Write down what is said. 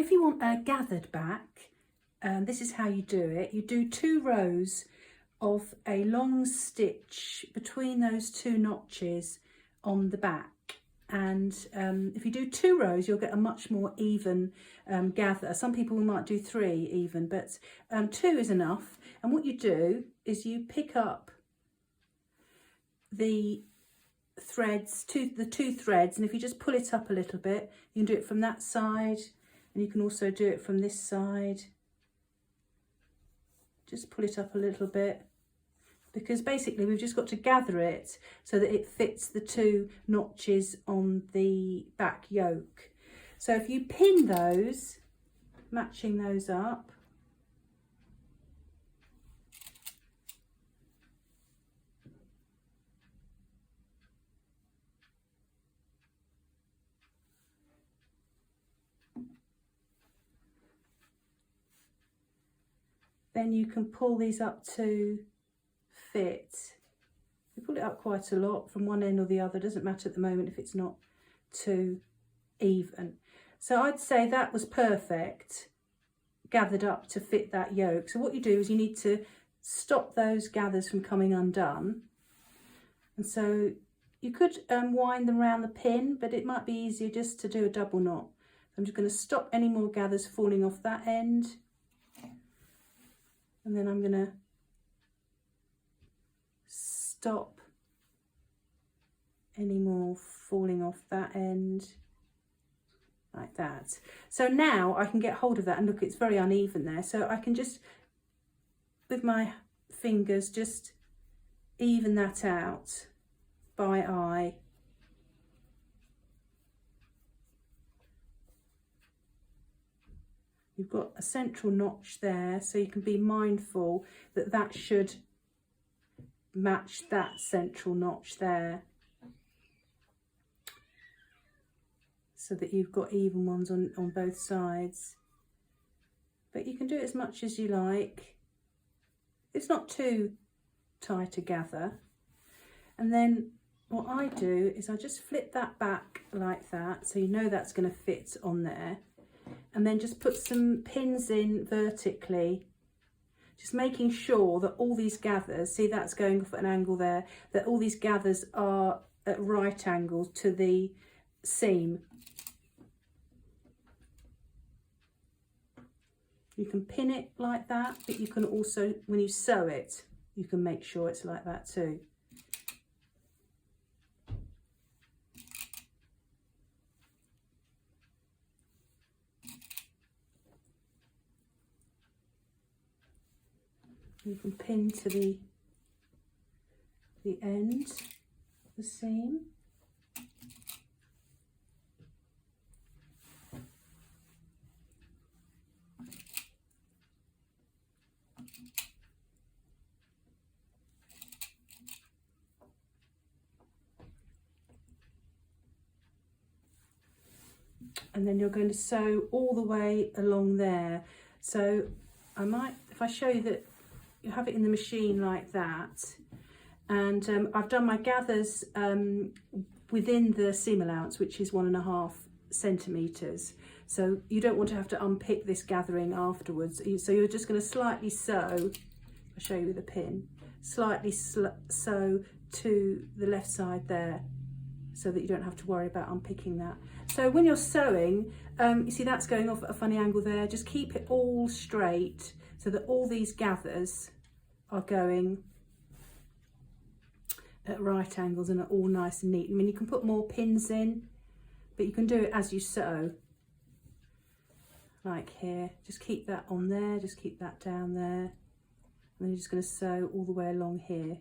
If you want a gathered back, this is how you do it. You do 2 rows of a long stitch between those 2 notches on the back, and if you do 2 rows you'll get a much more even gather. Some people might do 3 even, but 2 is enough. And what you do is you pick up the threads, the two threads, and if you just pull it up a little bit, you can do it from that side, and you can also do it from this side. Just pull it up a little bit, because basically we've just got to gather it so that it fits the 2 notches on the back yoke. So if you pin those, matching those up, then you can pull these up to fit. You pull it up quite a lot from one end or the other, doesn't matter at the moment if it's not too even. So I'd say that was perfect, gathered up to fit that yoke. So what you do is you need to stop those gathers from coming undone. And so you could wind them around the pin, but it might be easier just to do a double knot. I'm just going to stop any more gathers falling off that end. And then I'm going to stop any more falling off that end, like that. So now I can get hold of that, and look, it's very uneven there. So I can just, with my fingers, just even that out by eye. You've got a central notch there, so you can be mindful that that should match that central notch there, so that you've got even ones on both sides. But you can do it as much as you like. It's not too tight a gather. And then what I do is I just flip that back like that, so you know that's going to fit on there. And then just put some pins in vertically, just making sure that all these gathers, see that's going off at an angle there, that all these gathers are at right angles to the seam. You can pin it like that, but you can also, when you sew it, you can make sure it's like that too. You can pin to the end, the seam. And then you're going to sew all the way along there. So I might, if I show you that, you have it in the machine like that, and I've done my gathers within the seam allowance, which is 1.5 centimetres. So you don't want to have to unpick this gathering afterwards. So you're just going to slightly sew, I'll show you with a pin, slightly sew to the left side there, so that you don't have to worry about unpicking that. So when you're sewing, you see that's going off at a funny angle there, just keep it all straight, so that all these gathers are going at right angles and are all nice and neat. I mean, you can put more pins in, but you can do it as you sew, like here. Just keep that on there, just keep that down there, and then you're just going to sew all the way along here.